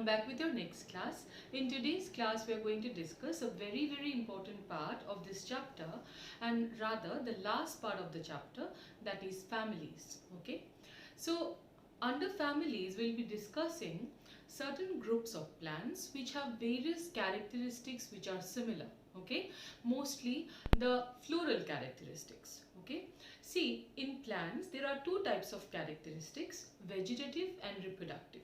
I'm back with your next class. In today's class we are going to discuss a very important part of this chapter, and rather the last part of the chapter, that is families. Okay, so under families we'll be discussing certain groups of plants which have various characteristics which are similar. Okay, mostly the floral characteristics. Okay, see, in plants there are two types of characteristics: vegetative and reproductive.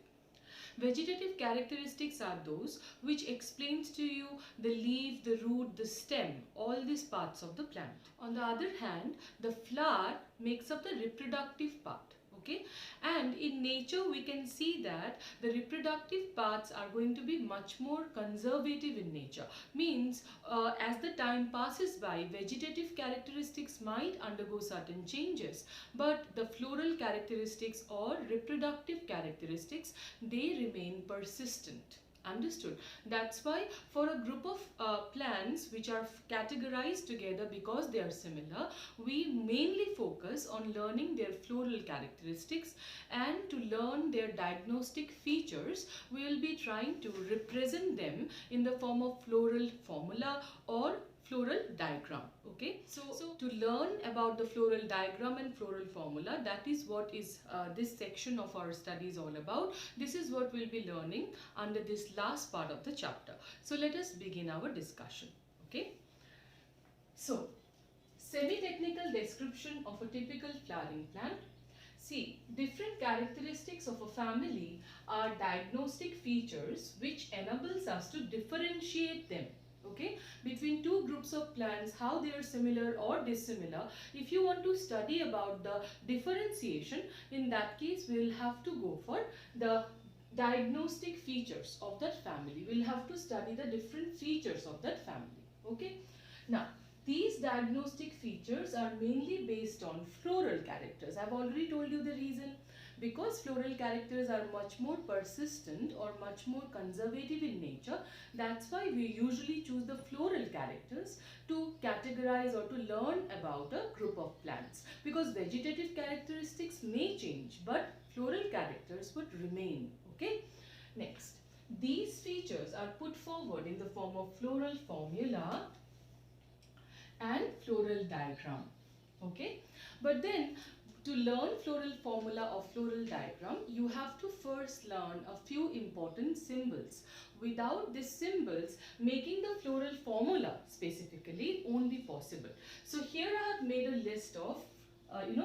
Vegetative characteristics are those which explains to you the leaf, the root, the stem, all these parts of the plant. On the other hand, the flower makes up the reproductive part. Okay, and in nature we can see that the reproductive parts are going to be much more conservative in nature. Means as the time passes by, vegetative characteristics might undergo certain changes, but the floral characteristics or reproductive characteristics, they remain persistent. Understood? That's why for a group of plants which are categorized together because they are similar, we mainly focus on learning their floral characteristics, and to learn their diagnostic features we will be trying to represent them in the form of floral formula or floral diagram. Okay, so to learn about the floral diagram and floral formula, that is what is this section of our studies all about. This is what we'll be learning under this last part of the chapter. So let us begin our discussion. Okay, so semi-technical description of a typical flowering plant. See, different characteristics of a family are diagnostic features which enables us to differentiate them, okay, between two groups of plants, how they are similar or dissimilar. If you want to study about the differentiation, in that case we will have to go for the diagnostic features of that family. We'll have to study the different features of that family. Okay, now these diagnostic features are mainly based on floral characters. I've already told you the reason. Because floral characters are much more persistent or much more conservative in nature, that's why we usually choose the floral characters to categorize or to learn about a group of plants. Because vegetative characteristics may change, but floral characters would remain. Okay. Next, these features are put forward in the form of floral formula and floral diagram. Okay, but then to learn floral formula or floral diagram, you have to first learn a few important symbols. Without these symbols, making the floral formula specifically won't be possible. So here I have made a list of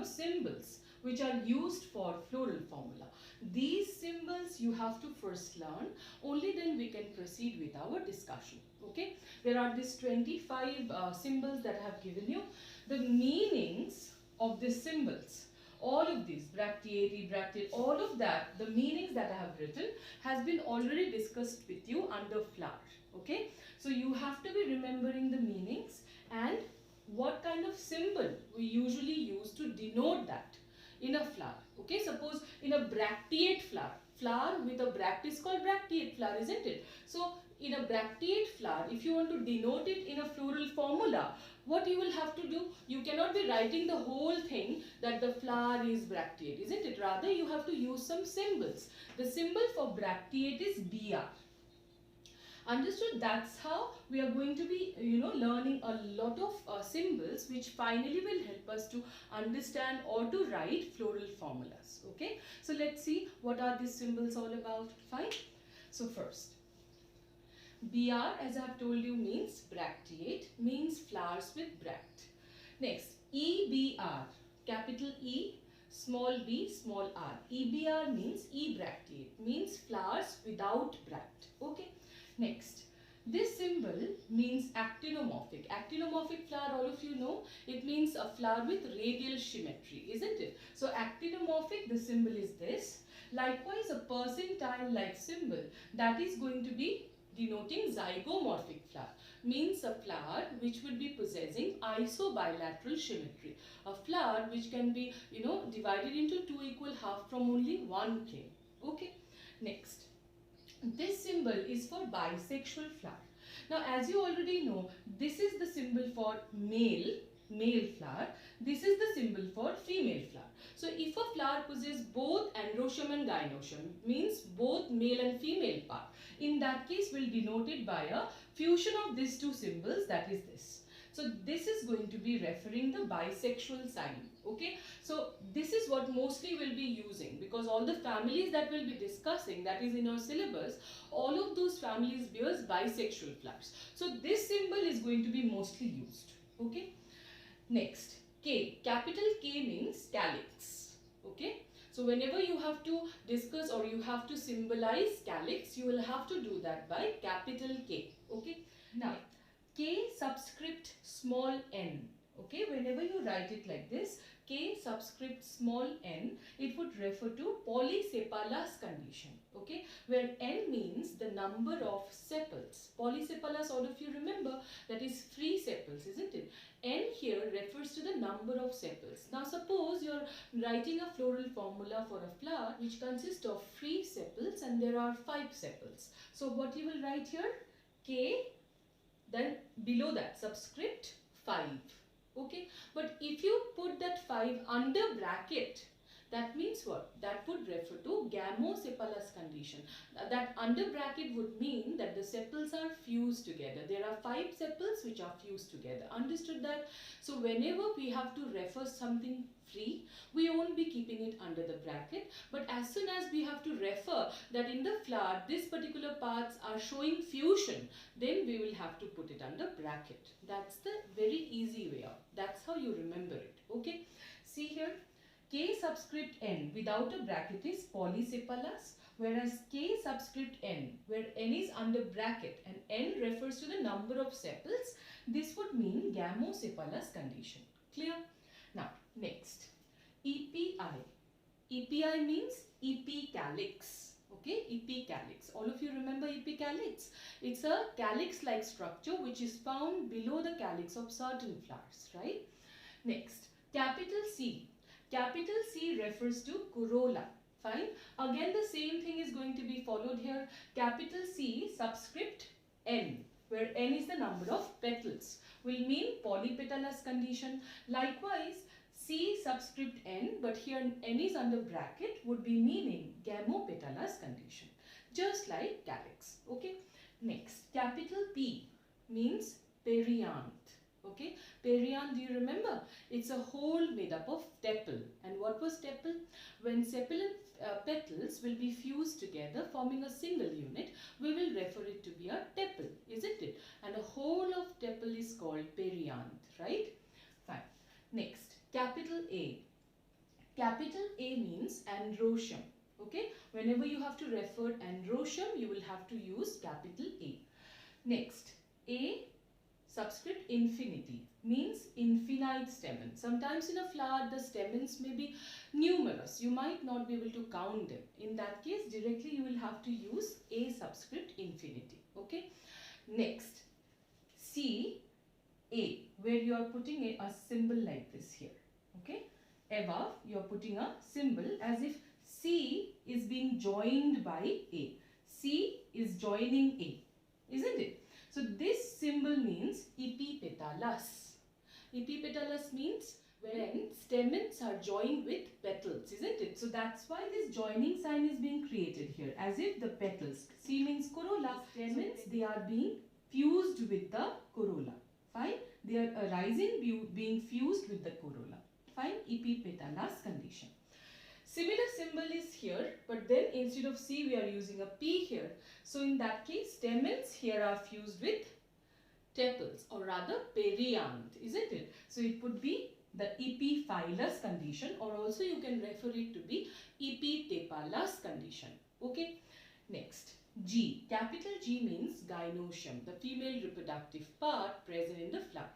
symbols which are used for floral formula. These symbols you have to first learn, only then we can proceed with our discussion. Okay, there are these 25 symbols that I have given you. The meanings of these symbols, all of these, bracteate, ebracteate, all of that, the meanings that I have written has been already discussed with you under flower. Okay, so you have to be remembering the meanings and what kind of symbol we usually use to denote that in a flower. Okay, suppose in a bracteate flower, flower with a bract is called bracteate flower, isn't it? So in a bracteate flower, if you want to denote it in a floral formula, what you will have to do, you cannot be writing the whole thing that the flower is bracteate, isn't it? Rather, you have to use some symbols. The symbol for bracteate is Br. Understood? That's how we are going to be, learning a lot of symbols which finally will help us to understand or to write floral formulas. Okay, so let's see what are these symbols all about. Fine. So first, Br, as I have told you, means bracteate, means flowers with bract. Next, Ebr, capital E, small b, small r. Ebr means ebracteate, means flowers without bract. Okay. Next, this symbol means actinomorphic. Actinomorphic flower, all of you know, it means a flower with radial symmetry, isn't it? So actinomorphic, the symbol is this. Likewise, a percentile-like symbol, that is going to be denoting zygomorphic flower, means a flower which would be possessing isobilateral symmetry, a flower which can be divided into two equal half from only one plane. Okay. Next, this symbol is for bisexual flower. Now, as you already know, this is the symbol for male male flower. This is the symbol for female flower. So if a flower possesses both androecium and gynoecium, means both male and female part, in that case will denote it by a fusion of these two symbols, that is this. So this is going to be referring the bisexual sign. Okay, so this is what mostly we'll be using, because all the families that we'll be discussing, that is in our syllabus, all of those families bears bisexual flowers. So this symbol is going to be mostly used. Okay, next, K. Capital K means calyx. Okay, so whenever you have to discuss or you have to symbolize calyx, you will have to do that by capital K. Okay, now K subscript small n. Okay, whenever you write it like this, K subscript small n, it would refer to Polycephalous condition. Okay, where n means the number of sepals. Polycephalous, all of you remember, that is free sepals, isn't it? N here refers to the number of sepals. Now suppose you are writing a floral formula for a flower which consists of free sepals and there are 5 sepals. So what you will write here? K, then below that subscript 5. Okay, but if you put that 5 under bracket, that means what? That would refer to gamocephalous condition. That under bracket would mean that the sepals are fused together. There are 5 sepals which are fused together. Understood that? So whenever we have to refer something free, we won't be keeping it under the bracket. But as soon as we have to refer that in the flower, this particular parts are showing fusion, then we will have to put it under bracket. That's the very easy way out. That's how you remember it. Okay. See here. K subscript n without a bracket is polycephalous, whereas K subscript n, where n is under bracket and n refers to the number of sepals, this would mean gamocephalous condition. Clear? Now, next, EPI. EPI means epicalyx. Okay, epicalyx. All of you remember epicalyx? It's a calyx-like structure which is found below the calyx of certain flowers, right? Next, capital C. Capital C refers to corolla. Fine. Again, the same thing is going to be followed here. Capital C subscript n, where n is the number of petals, will mean polypetalous condition. Likewise, C subscript n, but here n is under bracket, would be meaning gamopetalous condition, just like calyx. Okay. Next, capital P means perianth. Okay, perianth, do you remember? It's a whole made up of tepal. And what was tepal? When sepal and petals will be fused together forming a single unit, we will refer it to be a tepal, isn't it? And a whole of tepal is called perianth, right? Fine. Next, capital A. Capital A means androecium. Okay, whenever you have to refer androecium, you will have to use capital A. Next, A subscript infinity means infinite stamen. Sometimes in a flower the stamens may be numerous. You might not be able to count them. In that case, directly you will have to use A subscript infinity. Okay. Next, C, A, where you are putting a symbol like this here. Okay. Above you are putting a symbol as if C is being joined by A. C is joining A, isn't it? So this symbol means epipetalous. Epipetalous means when stamens are joined with petals, isn't it? So that's why this joining sign is being created here, as if the petals. C means corolla. Stamens, they are being fused with the corolla. Fine. They are arising, being fused with the corolla. Fine. Epipetalous condition. Similar symbol is here, but then instead of C we are using a P here. So in that case, stamens here are fused with tepals, or rather perianth, isn't it? So it would be the epiphylous condition, or also you can refer it to be epitepalous condition. Okay. Next, G. Capital G means gynoecium, the female reproductive part present in the flower.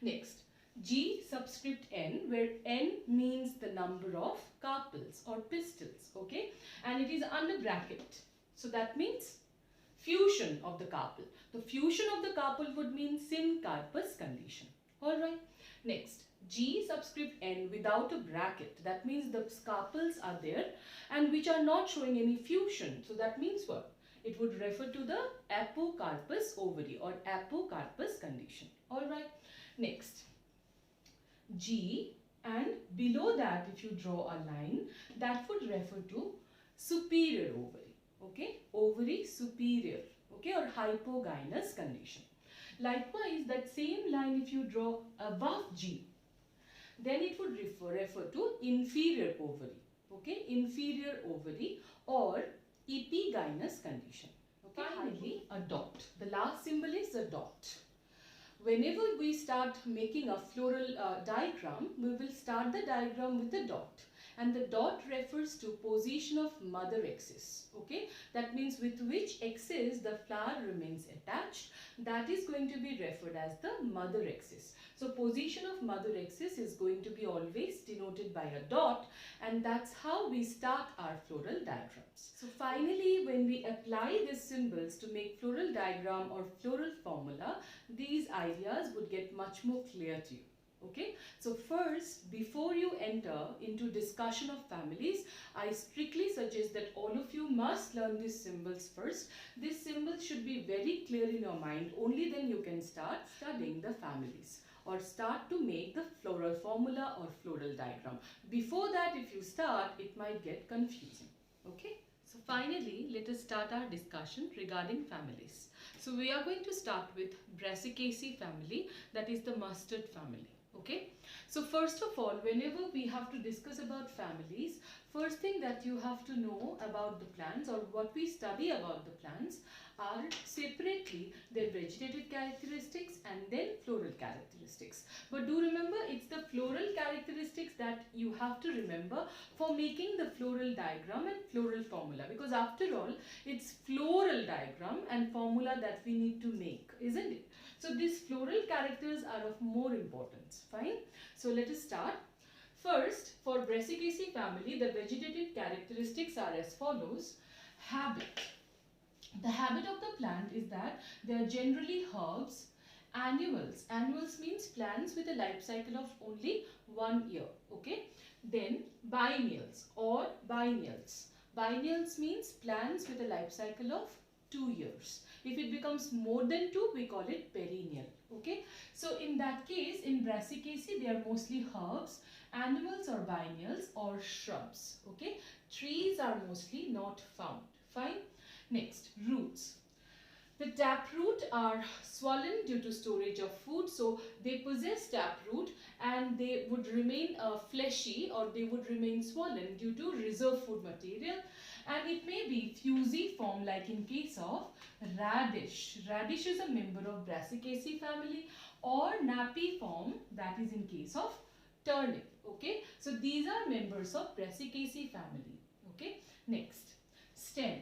Next, G subscript n, where n means the number of carpels or pistils, okay, and it is under bracket. So that means fusion of the carpel. The fusion of the carpel would mean syncarpous condition. Alright. Next, G subscript n without a bracket. That means the carpels are there and which are not showing any fusion. So that means what? It would refer to the apocarpous ovary or apocarpous condition. Alright. Next, G, and below that if you draw a line, that would refer to superior ovary. Okay, ovary superior, okay, or hypogynous condition. Likewise, that same line if you draw above G, then it would refer to inferior ovary, okay, inferior ovary or epigynous condition. Okay, finally a dot. The last symbol is a dot. Whenever we start making a floral diagram, we will start the diagram with a dot, and the dot refers to position of mother axis. Okay, that means with which axis the flower remains attached, that is going to be referred as the mother axis. So position of mother axis is going to be always denoted by a dot, and that's how we start our floral diagrams. So finally, when we apply these symbols to make floral diagram or floral formula, these ideas would get much more clear to you. Okay, so first, before you enter into discussion of families, I strictly suggest that all of you must learn these symbols first. These symbols should be very clear in your mind. Only then you can start studying the families or start to make the floral formula or floral diagram. Before that, if you start, it might get confusing. Okay, so finally, let us start our discussion regarding families. So we are going to start with Brassicaceae family, that is the mustard family. Okay, so first of all, whenever we have to discuss about families, first thing that you have to know about the plants or what we study about the plants are separately their vegetative characteristics and then floral characteristics. But do remember, it's the floral characteristics that you have to remember for making the floral diagram and floral formula, because after all, it's floral diagram and formula that we need to make, isn't it? So these floral characters are of more importance. Fine. So let us start. First, for Brassicaceae family, the vegetative characteristics are as follows. Habit. The habit of the plant is that they are generally herbs. Annuals. Annuals means plants with a life cycle of only 1 year. Okay. Then biennials or biennials. Biennials means plants with a life cycle of 2 years. If it becomes more than 2, we call it perennial. Okay. So in that case, in Brassicaceae, they are mostly herbs, annuals or biennials or shrubs. Okay. Trees are mostly not found. Fine. Next, roots. The taproot are swollen due to storage of food, so they possess taproot and they would remain fleshy or they would remain swollen due to reserve food material, and it may be fusiform like in case of radish. Radish is a member of Brassicaceae family, or napiform, that is in case of turnip. Okay, so these are members of Brassicaceae family. Okay, next, stem.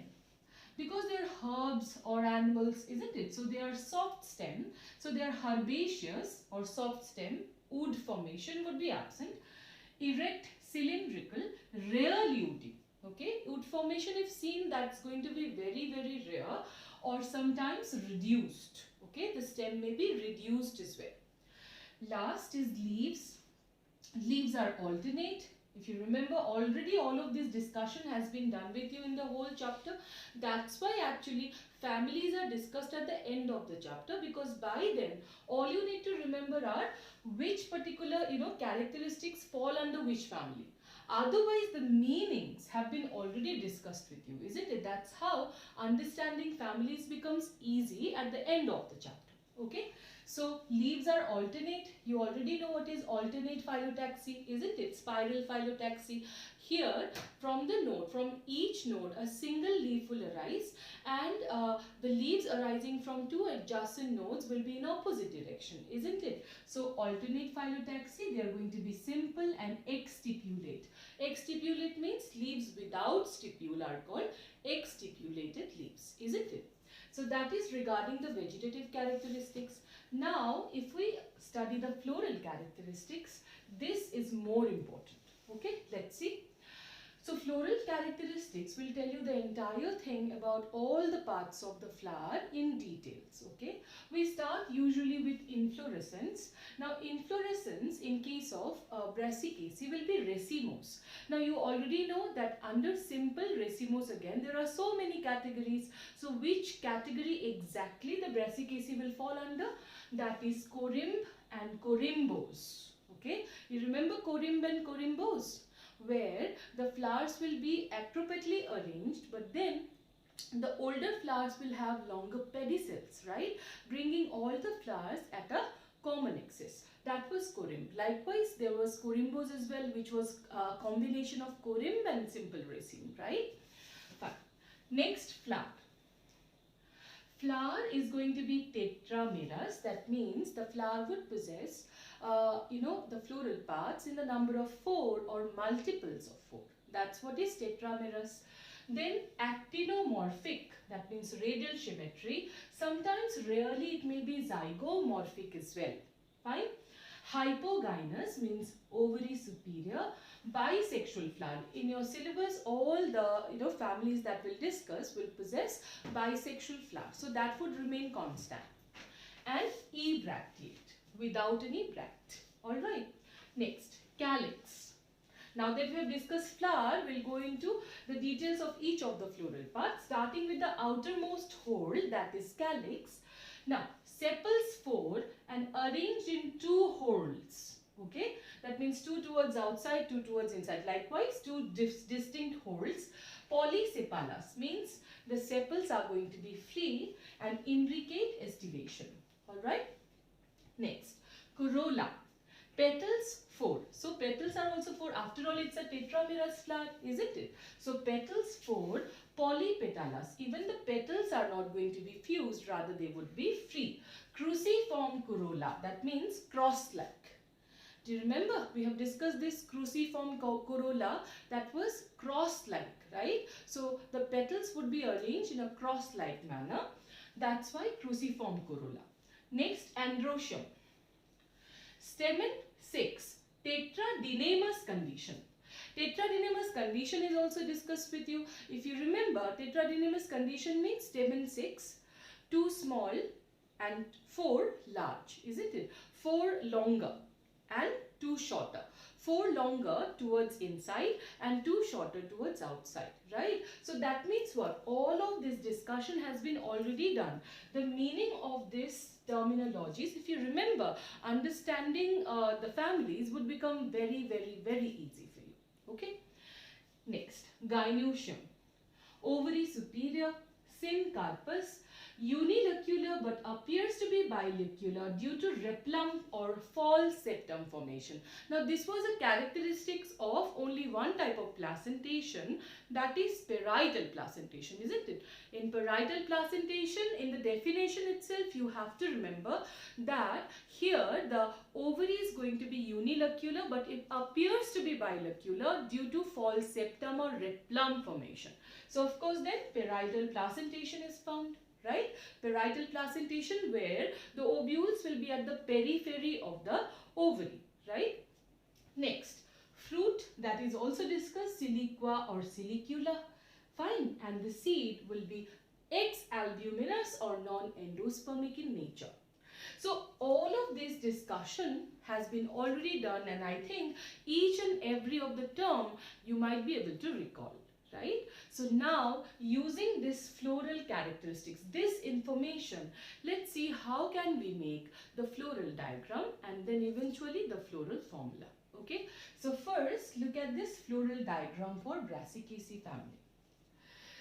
Because they are herbs or animals, isn't it? So they are soft stem. So they are herbaceous or soft stem. Wood formation would be absent. Erect, cylindrical, rarely woody. Okay, wood formation if seen, that's going to be very, very rare or sometimes reduced. Okay, the stem may be reduced as well. Last is leaves. Leaves are alternate. If you remember, already all of this discussion has been done with you in the whole chapter. That's why actually families are discussed at the end of the chapter, because by then all you need to remember are which particular characteristics fall under which family. Otherwise the meanings have been already discussed with you, isn't it? That's how understanding families becomes easy at the end of the chapter. Okay. So leaves are alternate. You already know what is alternate phyllotaxy, isn't it? Spiral phyllotaxy. Here from the node, from each node, a single leaf will arise, and the leaves arising from two adjacent nodes will be in opposite direction, isn't it? So alternate phyllotaxy, they are going to be simple and exstipulate. Exstipulate means leaves without stipule are called exstipulated leaves, isn't it? So that is regarding the vegetative characteristics. Now, if we study the floral characteristics, this is more important. Okay, let's see. So floral characteristics will tell you the entire thing about all the parts of the flower in details. Okay, we start usually with inflorescence. Now inflorescence in case of Brassicaceae will be racemose. Now you already know that under simple racemose, again there are so many categories. So which category exactly the Brassicaceae will fall under? That is corymb and corymbose. Okay, you remember corymb and corymbos, where the flowers will be appropriately arranged, but then the older flowers will have longer pedicels, right? Bringing all the flowers at a common axis. That was corymb. Likewise, there was corymbos as well, which was a combination of corymb and simple raceme, right? Fine. Next, flower. Flower is going to be tetramerous. That means the flower would possess, the floral parts in the number of 4 or multiples of 4. That's what is tetramerous. Then actinomorphic, that means radial symmetry. Sometimes, rarely, it may be zygomorphic as well. Fine. Hypogynous means ovary superior. Bisexual flower. In your syllabus, all the families that we'll discuss will possess bisexual flower. So that would remain constant. And ebracteate, without any bract. Alright. Next, calyx. Now that we have discussed flower, we'll go into the details of each of the floral parts, starting with the outermost whole, that is calyx. Now, sepals 4 and arranged in 2 wholes. Okay, that means 2 towards outside, 2 towards inside. Likewise, 2 distinct wholes. Polysepalous means the sepals are going to be free and imbricate estivation. Alright. Next, corolla. Petals 4. So petals are also 4. After all, it's a tetramerous flower, isn't it? So petals 4, polypetalous. Even the petals are not going to be fused, rather they would be free. Cruciform corolla. That means cross-like. Do you remember? We have discussed this cruciform corolla, that was cross-like, right? So the petals would be arranged in a cross-like manner. That's why cruciform corolla. Next, androecium. Stamen 6. Tetradinemous condition. Tetradinemous condition is also discussed with you. If you remember, tetradinemous condition means stamen 6, 2 small and 4 large, isn't it? 4 longer and 2 shorter. 4 longer towards inside and 2 shorter towards outside, right? So that means what? All of this discussion has been already done. The meaning of this terminologies, if you remember, understanding the families would become very, very, very easy for you. Okay? Next, gynoecium. Ovary superior, syncarpous, unilocular but appears to be bilocular due to replump or false septum formation. Now this was a characteristics of only one type of placentation, that is parietal placentation, isn't it? In parietal placentation, in the definition itself, you have to remember that here the ovary is going to be unilocular but it appears to be bilocular due to false septum or replump formation. So of course then parietal placentation is found. Right? Parietal placentation, where the ovules will be at the periphery of the ovary. Right? Next, fruit, that is also discussed, siliqua or silicula. Fine. And the seed will be ex-albuminous or non-endospermic in nature. So all of this discussion has been already done, and I think each and every of the term you might be able to recall. Right? So now, using this floral characteristics, this information, let's see how can we make the floral diagram and then eventually the floral formula. Okay? So first, look at this floral diagram for Brassicaceae family.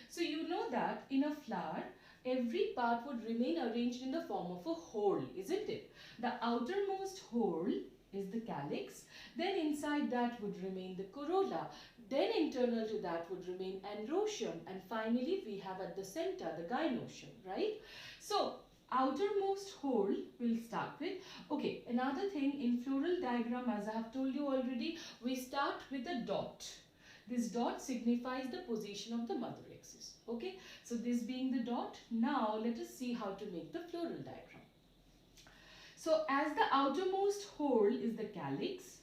So you know that in a flower, every part would remain arranged in the form of a whole, isn't it? The outermost whole is the calyx, then inside that would remain the corolla, then internal to that would remain androecium, and finally we have at the center the gynoecium, right? So outermost whole we'll start with. Okay, another thing in floral diagram, as I have told you already, we start with a dot. This dot signifies the position of the mother axis. Okay, so this being the dot, now let us see how to make the floral diagram. So as the outermost whole is the calyx,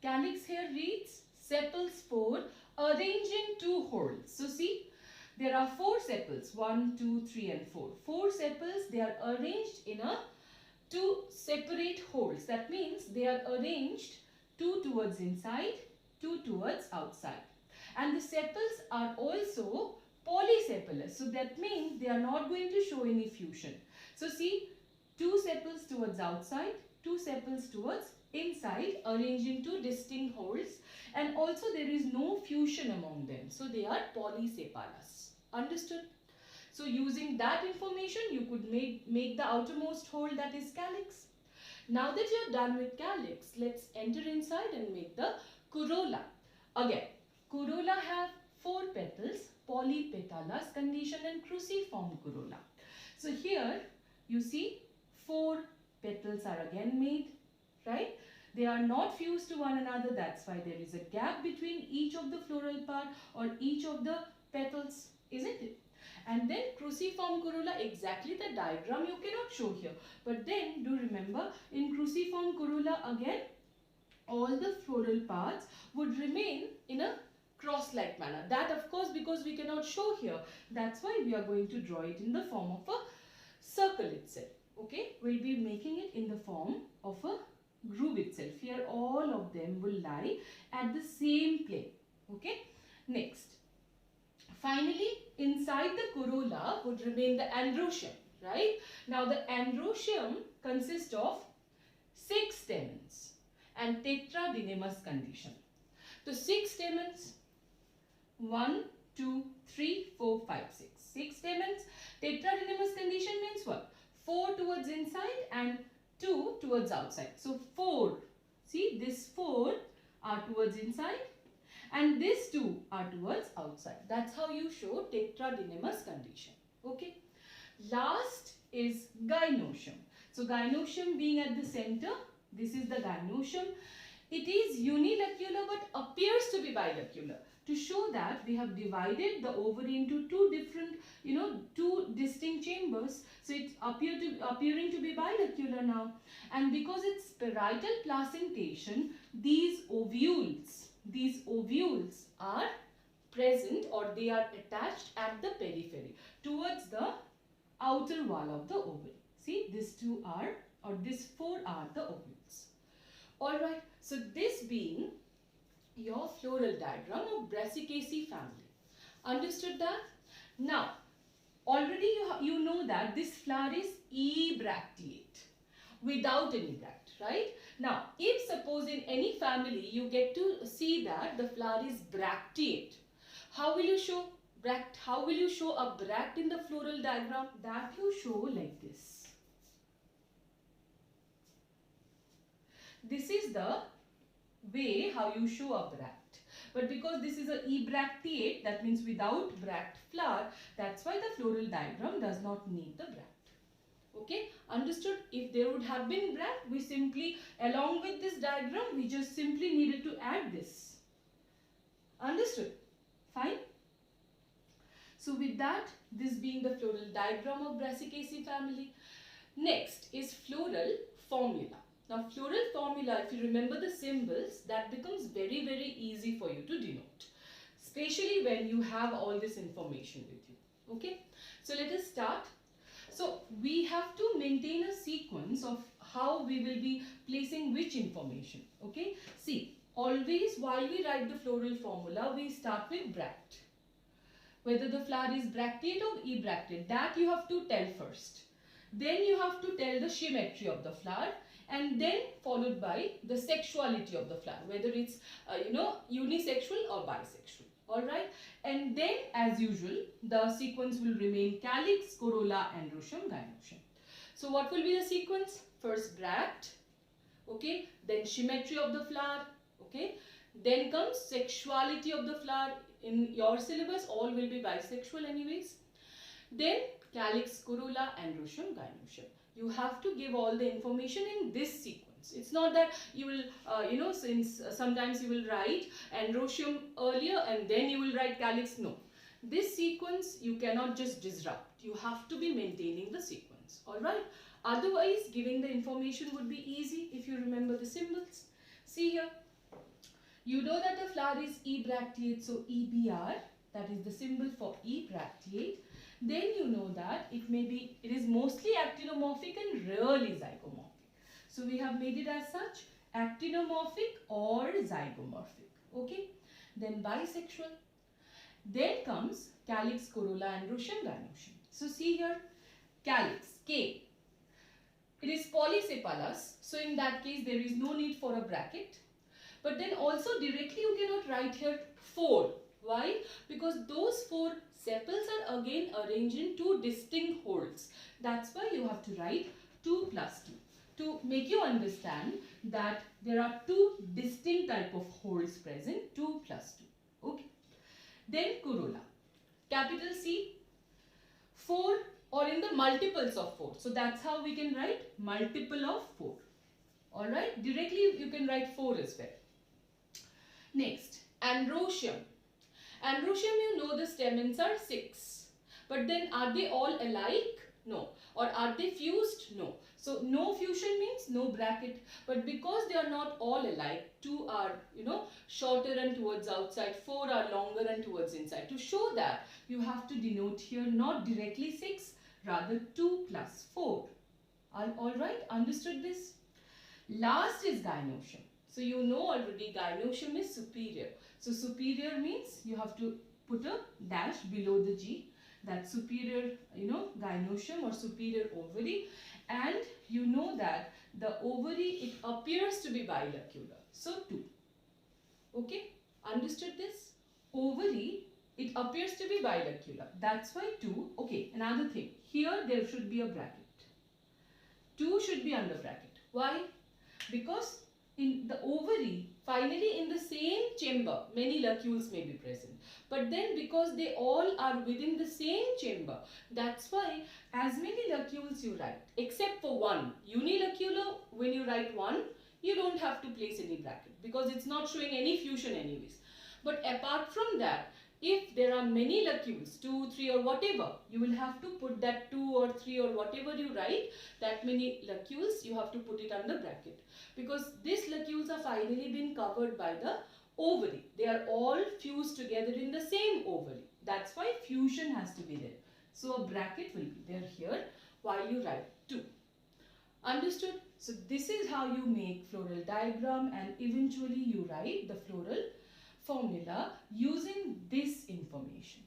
calyx here reads sepals 4 arranged in 2 wholes. So see, there are 4 sepals, 1, 2, 3 and 4. 4 sepals, they are arranged in a 2 separate wholes. That means they are arranged 2 towards inside, 2 towards outside. And the sepals are also polysepalous. So that means they are not going to show any fusion. So see, 2 sepals towards outside, 2 sepals towards inside, arranged into distinct holes, and also there is no fusion among them. So they are polysepalous. Understood? So using that information, you could make the outermost hole, that is calyx. Now that you are done with calyx, let's enter inside and make the corolla. Again, corolla have 4 petals, polypetalous condition and cruciform corolla. So here you see 4 petals are again made, right? They are not fused to one another, that's why there is a gap between each of the floral part or each of the petals, isn't it? And then cruciform corolla, exactly the diagram you cannot show here. But then do remember, in cruciform corolla again, all the floral parts would remain in a cross-like manner. That of course, because we cannot show here, that's why we are going to draw it in the form of a circle itself. Okay, we'll be making it in the form of a groove itself. Here all of them will lie at the same plane. Okay, next. Finally, inside the corolla would remain the androecium, right? Now the androecium consists of 6 stamens and tetradinemous condition. So 6 stamens, 1, 2, 3, 4, 5, 6. 6 stamens. Tetradinemous condition means what? 4 towards inside and 2 towards outside. So 4. See, this 4 are towards inside and these 2 are towards outside. That's how you show tetradinemous condition. Okay. Last is gynoecium. So gynoecium being at the center, this is the gynoecium. It is unilocular but appears to be bilocular. To show that, we have divided the ovary into 2 different, 2 distinct chambers. So it's appearing to be bilocular now. And because it's parietal placentation, these ovules are present, or they are attached at the periphery towards the outer wall of the ovary. See, these 2 are, or these 4 are the ovules. Alright, so this being your floral diagram of Brassicaceae family. Understood that? Now, already you know that this flower is ebracteate without any bract, right? Now, if suppose in any family you get to see that the flower is bracteate, how will you show bract? How will you show a bract in the floral diagram? That you show like this. This is the way how you show a bract. But because this is a ebracteate, that means without bract flower, that's why the floral diagram does not need the bract. Okay, understood? If there would have been bract, we simply, along with this diagram, we just simply needed to add this. Understood? Fine? So with that, this being the floral diagram of Brassicaceae family. Next is floral formula. Now floral formula, if you remember the symbols, that becomes very, very easy for you to denote. Especially when you have all this information with you. Okay? So let us start. So we have to maintain a sequence of how we will be placing which information. Okay? See, always while we write the floral formula, we start with bract. Whether the flower is bracteate or ebracteate, that you have to tell first. Then you have to tell the symmetry of the flower, and then followed by the sexuality of the flower, whether it's unisexual or bisexual. Alright, and then as usual the sequence will remain calyx, corolla, androecium, gynoecium. So what will be the sequence? First bract, okay, then symmetry of the flower, okay, then comes sexuality of the flower. In your syllabus all will be bisexual anyways. Then calyx, corolla, androecium, gynoecium. You have to give all the information in this sequence. It's not that you will, since sometimes you will write androecium earlier and then you will write calyx. No. This sequence you cannot just disrupt. You have to be maintaining the sequence. Alright. Otherwise, giving the information would be easy if you remember the symbols. See here. You know that the flower is ebracteate, so EBR, that is the symbol for ebracteate. Then you know that it is mostly actinomorphic and rarely zygomorphic. So we have made it as such, actinomorphic or zygomorphic. Okay. Then bisexual. Then comes calyx, corolla, androecium, gynoecium. So see here, calyx, K. it is polycephalous. So in that case, there is no need for a bracket. But then also directly you cannot write here 4. Why? Because those 4 sepals are again arranged in 2 distinct holes. That's why you have to write 2 plus 2. To make you understand that there are 2 distinct type of holes present, 2 plus 2. Okay. Then corolla. Capital C, 4 or in the multiples of 4. So that's how we can write multiple of 4. Alright. Directly you can write 4 as well. Next, androecium. Androecium, you know the stamens are 6. But then are they all alike? No. Or are they fused? No. So no fusion means no bracket. But because they are not all alike, 2 are, shorter and towards outside, 4 are longer and towards inside. To show that, you have to denote here not directly 6, rather 2 plus 4. Alright, understood this? Last is gynoecium. So you know already gynoecium is superior. So superior means you have to put a dash below the G. That's superior, gynoecium or superior ovary. And you know that the ovary, it appears to be bilocular. So 2. Okay, understood this? Ovary, it appears to be bilocular. That's why 2. Okay, another thing. Here there should be a bracket. 2 should be under bracket. Why? Because in the ovary, finally in the same chamber, many locules may be present. But then because they all are within the same chamber, that's why as many locules you write, except for one. Unilocular, when you write 1, you don't have to place any bracket because it's not showing any fusion anyways. But apart from that, if there are many locules, 2, 3 or whatever, you will have to put that 2 or 3 or whatever you write, that many locules, you have to put it under bracket. Because these locules are finally been covered by the ovary. They are all fused together in the same ovary. That's why fusion has to be there. So a bracket will be there here while you write 2. Understood? So this is how you make floral diagram and eventually you write the floral formula using this information.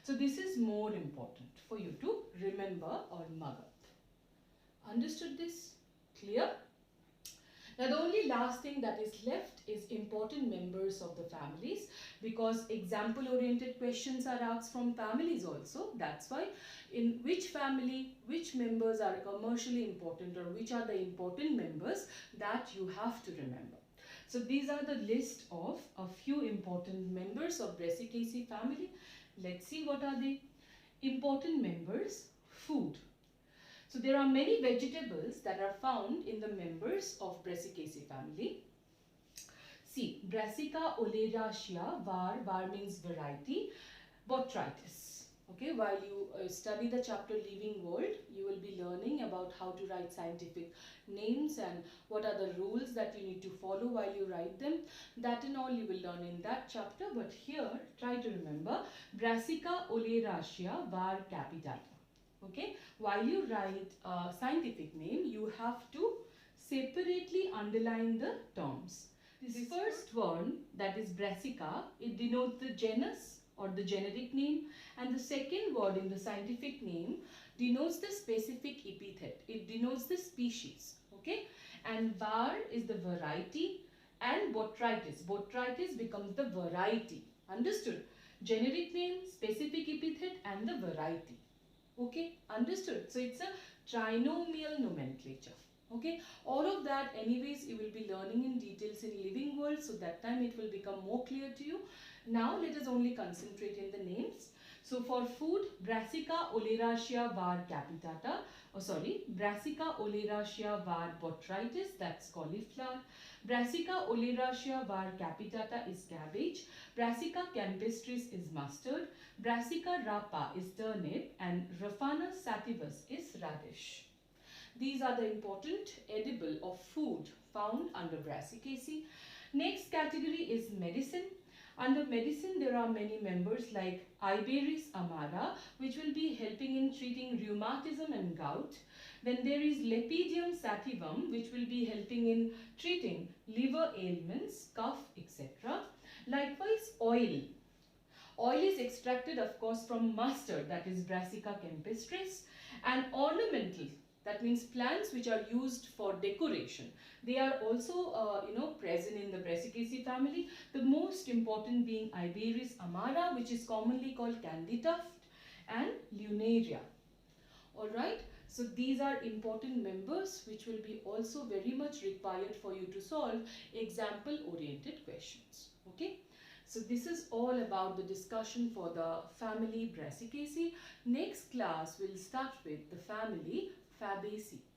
So this is more important for you to remember or mug up. Understood this? Clear? Now the only last thing that is left is important members of the families, because example oriented questions are asked from families also. That's why in which family, which members are commercially important or which are the important members, that you have to remember. So these are the list of a few important members of Brassicaceae family. Let's see what are they. Important members, food. So there are many vegetables that are found in the members of Brassicaceae family. See, Brassica oleracea, var means variety, botrytis. Okay, while you study the chapter Living World, you will be learning about how to write scientific names and what are the rules that you need to follow while you write them. That and all you will learn in that chapter. But here, try to remember Brassica oleracea, var capitata. Okay, while you write a scientific name, you have to separately underline the terms. This first one, that is Brassica, it denotes the genus or the generic name, and the second word in the scientific name denotes the specific epithet. It denotes the species. Okay, and var is the variety, and botrytis. Botrytis becomes the variety. Understood? Generic name, specific epithet, and the variety. Okay, understood? So it's a trinomial nomenclature. Okay, all of that anyways you will be learning in details in Living World, so that time it will become more clear to you. Now let us only concentrate in the names. So for food, Brassica oleracea var capitata, Brassica oleracea var botrytis, that's cauliflower. Brassica oleracea var capitata is cabbage. Brassica campestris is mustard. Brassica rapa is turnip, and Raphanus sativus is radish. These are the important edible of food found under Brassicaceae. Next category is medicine. Under medicine, there are many members like Iberis amara, which will be helping in treating rheumatism and gout. Then there is Lepidium sativum, which will be helping in treating liver ailments, cough, etc. Likewise, oil. Oil is extracted, of course, from mustard, that is Brassica campestris, and ornamental That means plants which are used for decoration. They are also present in the Brassicaceae family. The most important being Iberis amara, which is commonly called candytuft, and Lunaria. Alright, so these are important members which will be also very much required for you to solve example oriented questions. Okay. So this is all about the discussion for the family Brassicaceae. Next class we'll start with the family Fabaceae.